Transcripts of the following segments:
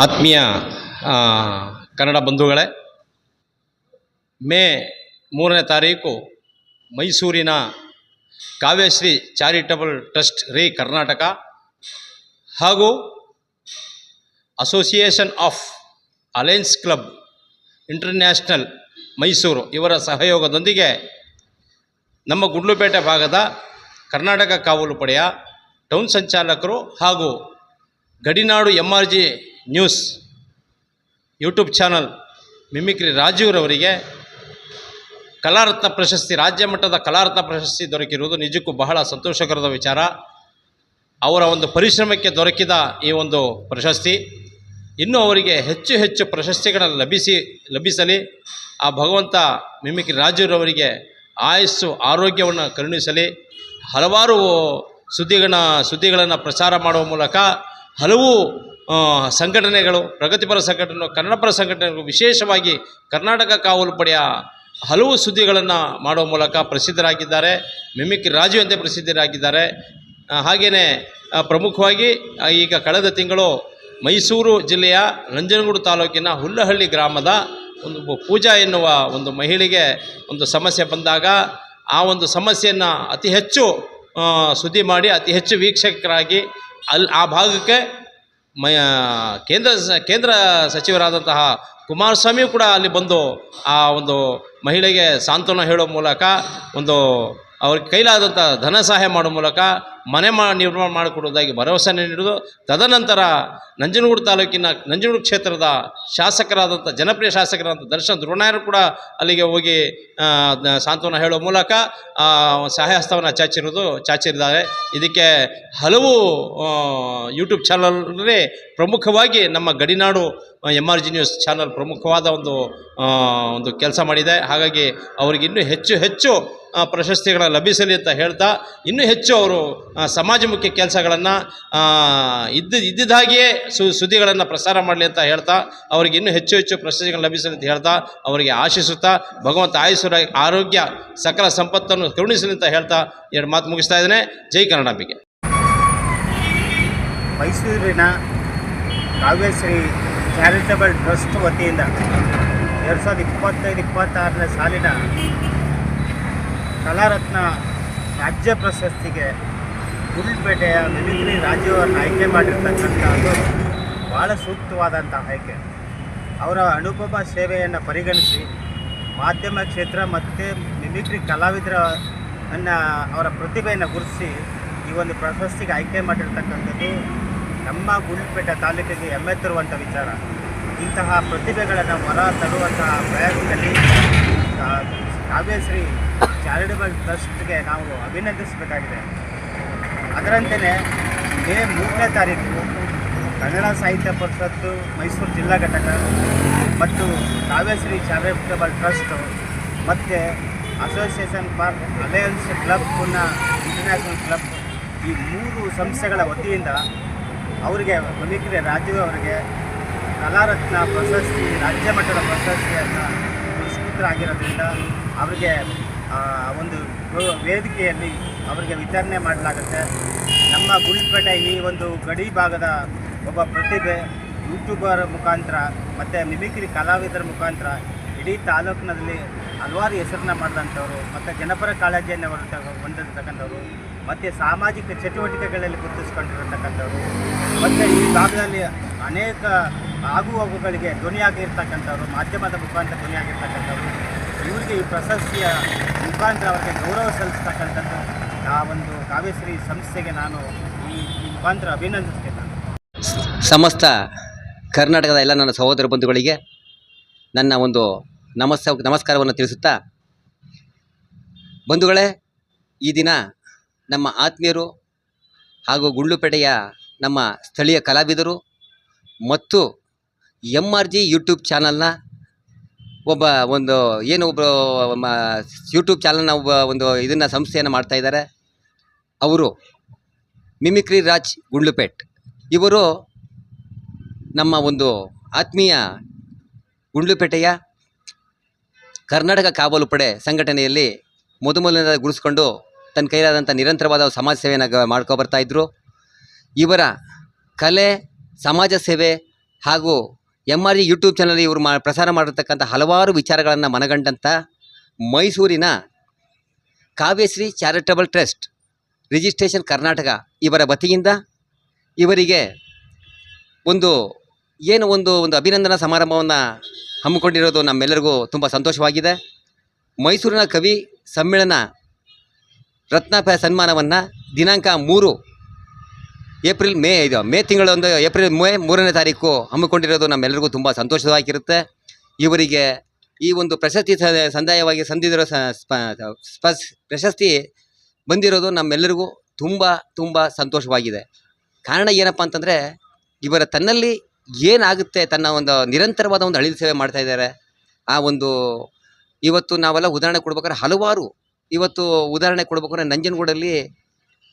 ಆತ್ಮೀಯ ಕನ್ನಡ ಬಂಧುಗಳೇ, ಮೇ 3ನೇ ತಾರೀಕು ಮೈಸೂರಿನ ಕಾವ್ಯಶ್ರೀ ಚಾರಿಟಬಲ್ ಟ್ರಸ್ಟ್ ಕರ್ನಾಟಕ ಹಾಗೂ association of alliance club international Mysuru ಇವರ ಸಹಯೋಗದೊಂದಿಗೆ ನಮ್ಮ ಗುಂಡ್ಲುಪೇಟೆ ಭಾಗದ ಕರ್ನಾಟಕ ಕಾವಲು ಪಡೆಯ ಟೌನ್ ಸಂಚಾಲಕರು ಹಾಗೂ ಗಡಿನಾಡು MRG news YouTube channel mimicry ರಾಜೀವ್ರವರಿಗೆ ಕಲಾರತ್ನ ಪ್ರಶಸ್ತಿ, ರಾಜ್ಯ ಮಟ್ಟದ ಕಲಾರತ್ನ ಪ್ರಶಸ್ತಿ ದೊರಕಿರುವುದು ನಿಜಕ್ಕೂ ಬಹಳ ಸಂತೋಷಕರದ ವಿಚಾರ. ಅವರ ಒಂದು ಪರಿಶ್ರಮಕ್ಕೆ ದೊರಕಿದ ಈ ಒಂದು ಪ್ರಶಸ್ತಿ ಇನ್ನೂ ಅವರಿಗೆ ಹೆಚ್ಚು ಹೆಚ್ಚು ಪ್ರಶಸ್ತಿಗಳನ್ನು ಲಭಿಸಲಿ. ಆ ಭಗವಂತ ಮಿಮಿಕ್ರಿ ರಾಜೀವ್ರವರಿಗೆ ಆಯಸ್ಸು ಆರೋಗ್ಯವನ್ನು ಕರುಣಿಸಲಿ. ಹಲವಾರು ಸುದ್ದಿಗಳನ್ನು ಪ್ರಚಾರ ಮಾಡುವ ಮೂಲಕ ಹಲವು ಸಂಘಟನೆಗಳು, ಪ್ರಗತಿಪರ ಸಂಘಟನೆಗಳು, ಕನ್ನಡಪರ ಸಂಘಟನೆಗಳು, ವಿಶೇಷವಾಗಿ ಕರ್ನಾಟಕ ಕಾವಲು ಪಡೆಯ ಹಲವು ಸುದ್ದಿಗಳನ್ನು ಮಾಡುವ ಮೂಲಕ ಪ್ರಸಿದ್ಧರಾಗಿದ್ದಾರೆ. ಮಿಮಿಕ್ರಿ ರಾಜು ಎಂದೇ ಪ್ರಸಿದ್ಧರಾಗಿದ್ದಾರೆ. ಹಾಗೆಯೇ ಪ್ರಮುಖವಾಗಿ ಈಗ ಕಳೆದ ತಿಂಗಳು ಮೈಸೂರು ಜಿಲ್ಲೆಯ ನಂಜನಗೂಡು ತಾಲೂಕಿನ ಹುಲ್ಲಹಳ್ಳಿ ಗ್ರಾಮದ ಒಂದು ಪೂಜಾ ಎನ್ನುವ ಒಂದು ಮಹಿಳೆಗೆ ಒಂದು ಸಮಸ್ಯೆ ಬಂದಾಗ ಆ ಒಂದು ಸಮಸ್ಯೆಯನ್ನು ಅತಿ ಹೆಚ್ಚು ಸುದ್ದಿ ಮಾಡಿ ಅತಿ ಹೆಚ್ಚು ವೀಕ್ಷಕರಾಗಿ ಆ ಭಾಗಕ್ಕೆ ಕೇಂದ್ರ ಸಚಿವರಾದಂತಹ ಕುಮಾರಸ್ವಾಮಿಯು ಕೂಡ ಅಲ್ಲಿ ಬಂದು ಆ ಒಂದು ಮಹಿಳೆಗೆ ಸಾಂತ್ವನ ಹೇಳೋ ಮೂಲಕ ಅವ್ರಿಗೆ ಕೈಲಾದಂಥ ಧನ ಸಹಾಯ ಮಾಡೋ ಮೂಲಕ ಮನೆ ನಿರ್ಮಾಣ ಮಾಡಿಕೊಡುವುದಾಗಿ ಭರವಸೆ ನೀಡಿದ್ದು, ತದನಂತರ ನಂಜನಗೂಡು ತಾಲೂಕಿನ ನಂಜನಗೂಡು ಕ್ಷೇತ್ರದ ಶಾಸಕರಾದಂಥ ಜನಪ್ರಿಯ ಶಾಸಕರಾದಂಥ ದರ್ಶನ್ ಧ್ರುವನಾಯರು ಕೂಡ ಅಲ್ಲಿಗೆ ಹೋಗಿ ಸಾಂತ್ವನ ಹೇಳೋ ಮೂಲಕ ಸಹಾಯ ಹಸ್ತವನ್ನು ಚಾಚಿರಿದ್ದಾರೆ. ಇದಕ್ಕೆ ಹಲವು ಯೂಟ್ಯೂಬ್ ಚಾನಲ್ನಲ್ಲಿ ಪ್ರಮುಖವಾಗಿ ನಮ್ಮ ಗಡಿನಾಡು MRG ನ್ಯೂಸ್ ಚಾನಲ್ ಪ್ರಮುಖವಾದ ಒಂದು ಕೆಲಸ ಮಾಡಿದೆ. ಹಾಗಾಗಿ ಅವರಿಗೆ ಇನ್ನೂ ಹೆಚ್ಚು ಪ್ರಶಸ್ತಿಗಳನ್ನು ಲಭಿಸಲಿ ಅಂತ ಹೇಳ್ತಾ, ಇನ್ನೂ ಹೆಚ್ಚು ಅವರು ಸಮಾಜಮುಖಿ ಕೆಲಸಗಳನ್ನು ಇದ್ದಿದ್ದಾಗಿಯೇ ಸುದ್ದಿಗಳನ್ನು ಪ್ರಸಾರ ಮಾಡಲಿ ಅಂತ ಹೇಳ್ತಾ, ಅವರಿಗೆ ಇನ್ನೂ ಹೆಚ್ಚು ಪ್ರಶಸ್ತಿಗಳನ್ನು ಲಭಿಸಲಿ ಅಂತ ಹೇಳ್ತಾ, ಅವರಿಗೆ ಆಶಿಸುತ್ತಾ ಭಗವಂತ ಆಯುಸ್ಸು ಆರೋಗ್ಯ ಸಕಲ ಸಂಪತ್ತನ್ನು ಕರುಣಿಸಲಿ ಅಂತ ಹೇಳ್ತಾ ಎರಡು ಮಾತು ಮುಗಿಸ್ತಾ ಇದ್ದೇನೆ. ಜೈ ಕನ್ನಡಾಂಬಿಕೆ. ಮೈಸೂರಿನ ಕಾವ್ಯಶ್ರೀ ಚಾರಿಟಬಲ್ ಟ್ರಸ್ಟ್ ವತಿಯಿಂದ 2025-26ನೇ ಸಾಲಿನ ಕಲಾರತ್ನ ರಾಜ್ಯ ಪ್ರಶಸ್ತಿಗೆ ಗುಂಡ್ಲುಪೇಟೆಯ ಮಿಮಿಕ್ರಿ ರಾಜೀವ್ರನ್ನು ಆಯ್ಕೆ ಮಾಡಿರ್ತಕ್ಕಂಥದ್ದು ಭಾಳ ಸೂಕ್ತವಾದಂಥ ಆಯ್ಕೆ. ಅವರ ಅನುಪಮ ಸೇವೆಯನ್ನು ಪರಿಗಣಿಸಿ ಮಾಧ್ಯಮ ಕ್ಷೇತ್ರ ಮತ್ತು ಮಿಮಿಕ್ರಿ ಕಲಾವಿದರನ್ನು ಅವರ ಪ್ರತಿಭೆಯನ್ನು ಗುರುತಿಸಿ ಈ ಒಂದು ಪ್ರಶಸ್ತಿಗೆ ಆಯ್ಕೆ ಮಾಡಿರ್ತಕ್ಕಂಥದ್ದು ನಮ್ಮ ಗುಂಡ್ಲುಪೇಟೆ ತಾಲೂಕಿಗೆ ಹೆಮ್ಮೆ ತರುವಂಥ ವಿಚಾರ. ಇಂತಹ ಪ್ರತಿಭೆಗಳನ್ನು ಹೊರ ತರುವಂತಹ ಪ್ರಯತ್ನದಲ್ಲಿ ಕಾವ್ಯಶ್ರೀ ಚಾರಿಟಬಲ್ ಟ್ರಸ್ಟ್ಗೆ ನಾವು ಅಭಿನಂದಿಸಬೇಕಾಗಿದೆ. ಅದರಂತೆಯೇ ಮೇ 3ನೇ ತಾರೀಕು ಕನ್ನಡ ಸಾಹಿತ್ಯ ಪರಿಷತ್ತು ಮೈಸೂರು ಜಿಲ್ಲಾ ಘಟಕ ಮತ್ತು ಕಾವ್ಯಶ್ರೀ ಚಾರಿಟಬಲ್ ಟ್ರಸ್ಟ್ ಮತ್ತು association for alliance club international club ಈ 3 ಸಂಸ್ಥೆಗಳ ವತಿಯಿಂದ ಅವರಿಗೆ ಮಿಮಿಕ್ರಿ ರಾಜೀವ್ ಅವರಿಗೆ ಕಲಾರತ್ನ ಪ್ರಶಸ್ತಿ, ರಾಜ್ಯ ಮಟ್ಟದ ಪ್ರಶಸ್ತಿಯನ್ನು ಪುರಸ್ಕೃತರಾಗಿರೋದ್ರಿಂದ ಅವರಿಗೆ ಒಂದು ವೇದಿಕೆಯಲ್ಲಿ ಅವರಿಗೆ ವಿತರಣೆ ಮಾಡಲಾಗುತ್ತೆ. ನಮ್ಮ ಗುಂಡ್ಲುಪೇಟೆ ಈ ಒಂದು ಗಡಿ ಭಾಗದ ಒಬ್ಬ ಪ್ರತಿಭೆ ಯೂಟ್ಯೂಬರ್ ಮುಖಾಂತರ ಮತ್ತು ಮಿಮಿಕ್ರಿ ಕಲಾವಿದರ ಮುಖಾಂತರ ಇಡೀ ತಾಲೂಕಿನಲ್ಲಿ ಹಲವಾರು ಹೆಸರನ್ನ ಮಾಡಿದಂಥವ್ರು ಮತ್ತು ಜನಪರ ಕಾಳಜಿಯನ್ನು ಹೊಂದಿರತಕ್ಕಂಥವ್ರು ಮತ್ತು ಸಾಮಾಜಿಕ ಚಟುವಟಿಕೆಗಳಲ್ಲಿ ಗುರುತಿಸ್ಕೊಂಡಿರತಕ್ಕಂಥವ್ರು ಮತ್ತು ಈ ಭಾಗದಲ್ಲಿ ಅನೇಕ ಆಗುಹೋಗುಗಳಿಗೆ ಧ್ವನಿಯಾಗಿರ್ತಕ್ಕಂಥವ್ರು, ಮಾಧ್ಯಮದ ಮುಖಾಂತರ ಧ್ವನಿಯಾಗಿರ್ತಕ್ಕಂಥವ್ರು. ಇವರಿಗೆ ಈ ಪ್ರಶಸ್ತಿಯ ಮುಖಾಂತರ ಅವರಿಗೆ ಗೌರವ ಸಲ್ಲಿಸ್ತಕ್ಕಂಥದ್ದು ಆ ಒಂದು ಕಾವ್ಯಶ್ರೀ ಸಂಸ್ಥೆಗೆ ನಾನು ಈ ಮುಖಾಂತರ ಅಭಿನಂದಿಸ್ತೇನೆ. ಸಮಸ್ತ ಕರ್ನಾಟಕದ ಎಲ್ಲ ನನ್ನ ಸಹೋದರ ಬಂಧುಗಳಿಗೆ ನನ್ನ ಒಂದು ನಮಸ್ಕಾರವನ್ನು ತಿಳಿಸುತ್ತಾ, ಬಂಧುಗಳೇ, ಈ ದಿನ ನಮ್ಮ ಆತ್ಮೀಯರು ಹಾಗೂ ಗುಂಡ್ಲುಪೇಟೆಯ ನಮ್ಮ ಸ್ಥಳೀಯ ಕಲಾವಿದರು ಮತ್ತು MRG ಯೂಟ್ಯೂಬ್ ಚಾನಲ್ನ ಒಬ್ಬ ಯೂಟ್ಯೂಬ್ ಚಾನಲ್ನ ಇದನ್ನು ಸಂಸ್ಥೆಯನ್ನು ಮಾಡ್ತಾಯಿದ್ದಾರೆ. ಅವರು ಮಿಮಿಕ್ರಿ ರಾಜ್ ಗುಂಡ್ಲುಪೇಟ್ ಇವರು ನಮ್ಮ ಒಂದು ಆತ್ಮೀಯ ಗುಂಡ್ಲುಪೇಟೆಯ ಕರ್ನಾಟಕ ಕಾವಲು ಪಡೆ ಸಂಘಟನೆಯಲ್ಲಿ ಮೊದಲನೇದಾಗಿ ಗುರುಸ್ಕೊಂಡು ತನ್ನ ಕೈಲಾದಂಥ ನಿರಂತರವಾದ ಸಮಾಜ ಸೇವೆಯನ್ನು ಮಾಡ್ಕೊಬರ್ತಾಯಿದ್ರು. ಇವರ ಕಲೆ, ಸಮಾಜ ಸೇವೆ ಹಾಗೂ MRG ಯೂಟ್ಯೂಬ್ ಚಾನಲ್ ಇವರು ಪ್ರಸಾರ ಮಾಡಿರ್ತಕ್ಕಂಥ ಹಲವಾರು ವಿಚಾರಗಳನ್ನು ಮನಗಂಡಂಥ ಮೈಸೂರಿನ Kavyashree charitable trust registration Karnataka ಇವರ ವತಿಯಿಂದ ಇವರಿಗೆ ಒಂದು ಒಂದು ಅಭಿನಂದನಾ ಸಮಾರಂಭವನ್ನು ಹಮ್ಮಿಕೊಂಡಿರೋದು ನಮ್ಮೆಲ್ಲರಿಗೂ ತುಂಬ ಸಂತೋಷವಾಗಿದೆ. ಮೈಸೂರಿನ ಕವಿ ಸಮ್ಮೇಳನ ರತ್ನ ಸನ್ಮಾನವನ್ನು ದಿನಾಂಕ 3 ಮೇ ತಿಂಗಳೊಂದು ಏಪ್ರಿಲ್ 3ನೇ ತಾರೀಕು ಹಮ್ಮಿಕೊಂಡಿರೋದು ನಮ್ಮೆಲ್ಲರಿಗೂ ತುಂಬ ಸಂತೋಷವಾಗಿರುತ್ತೆ. ಇವರಿಗೆ ಈ ಒಂದು ಪ್ರಶಸ್ತಿ ಸಂದಾಯವಾಗಿ ಸಂದಿರೋ ಪ್ರಶಸ್ತಿ ಬಂದಿರೋದು ನಮ್ಮೆಲ್ಲರಿಗೂ ತುಂಬ ಸಂತೋಷವಾಗಿದೆ. ಕಾರಣ ಏನಪ್ಪ ಅಂತಂದರೆ ಇವರ ತನ್ನಲ್ಲಿ ಏನಾಗುತ್ತೆ ತನ್ನ ಒಂದು ನಿರಂತರವಾದ ಒಂದು ಅಳಿಲು ಸೇವೆ ಮಾಡ್ತಾ ಇದ್ದಾರೆ. ಆ ಒಂದು ಇವತ್ತು ನಾವೆಲ್ಲ ಉದಾಹರಣೆ ಕೊಡ್ಬೇಕಾದ್ರೆ ಹಲವಾರು ಉದಾಹರಣೆ ಕೊಡ್ಬೇಕಾದ್ರೆ ನಂಜನಗೂಡಲ್ಲಿ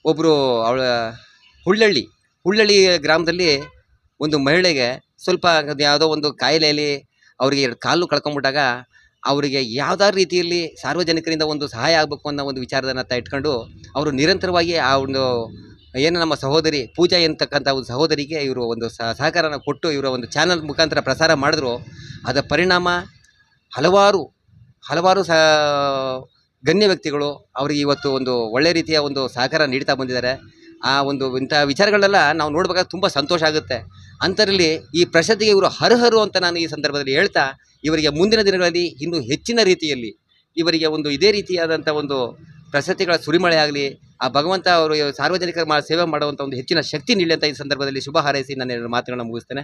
ಒಬ್ಬರು ಹುಳ್ಳಳ್ಳಿ ಗ್ರಾಮದಲ್ಲಿ ಒಂದು ಮಹಿಳೆಗೆ ಸ್ವಲ್ಪ ಯಾವುದೋ ಒಂದು ಕಾಯಿಲೆಯಲ್ಲಿ ಅವರಿಗೆ 2 ಕಾಲು ಕಳ್ಕೊಂಬಿಟ್ಟಾಗ ಅವರಿಗೆ ಯಾವುದಾದ್ರು ರೀತಿಯಲ್ಲಿ ಸಾರ್ವಜನಿಕರಿಂದ ಒಂದು ಸಹಾಯ ಆಗಬೇಕು ಅನ್ನೋ ಒಂದು ವಿಚಾರದನ್ನ ಇಟ್ಕೊಂಡು ಅವರು ನಿರಂತರವಾಗಿ ಆ ಒಂದು ಏನು ನಮ್ಮ ಸಹೋದರಿ ಪೂಜಾ ಎಂತಕ್ಕಂಥ ಒಂದು ಸಹೋದರಿಗೆ ಇವರು ಒಂದು ಸಹಕಾರನ ಕೊಟ್ಟು ಇವರ ಒಂದು ಚಾನಲ್ ಮುಖಾಂತರ ಪ್ರಸಾರ ಮಾಡಿದ್ರು. ಅದರ ಪರಿಣಾಮ ಹಲವಾರು ಗಣ್ಯ ವ್ಯಕ್ತಿಗಳು ಅವರಿಗೆ ಇವತ್ತು ಒಂದು ಒಳ್ಳೆ ರೀತಿಯ ಒಂದು ಸಹಕಾರ ನೀಡ್ತಾ ಬಂದಿದ್ದಾರೆ. ಆ ಒಂದು ಇಂಥ ವಿಚಾರಗಳೆಲ್ಲ ನಾವು ನೋಡ್ಬೇಕಾದ್ರೆ ತುಂಬ ಸಂತೋಷ ಆಗುತ್ತೆ. ಅಂಥದ್ರಲ್ಲಿ ಈ ಪ್ರಶಸ್ತಿಗೆ ಇವರು ಅರ್ಹರು ಅಂತ ನಾನು ಈ ಸಂದರ್ಭದಲ್ಲಿ ಹೇಳ್ತಾ, ಇವರಿಗೆ ಮುಂದಿನ ದಿನಗಳಲ್ಲಿ ಇನ್ನೂ ಹೆಚ್ಚಿನ ರೀತಿಯಲ್ಲಿ ಇವರಿಗೆ ಒಂದು ಇದೇ ರೀತಿಯಾದಂಥ ಒಂದು ಪ್ರಶಸ್ತಿಗಳ ಸುರಿಮಳೆ ಆಗಲಿ, ಆ ಭಗವಂತ ಅವರು ಸಾರ್ವಜನಿಕರ ಸೇವೆ ಮಾಡುವಂಥ ಒಂದು ಹೆಚ್ಚಿನ ಶಕ್ತಿ ನೀಡಲಿ ಅಂತ ಈ ಸಂದರ್ಭದಲ್ಲಿ ಶುಭ ಹಾರೈಸಿ ನನ್ನ ಮಾತುಗಳನ್ನ ಮುಗಿಸ್ತೇನೆ.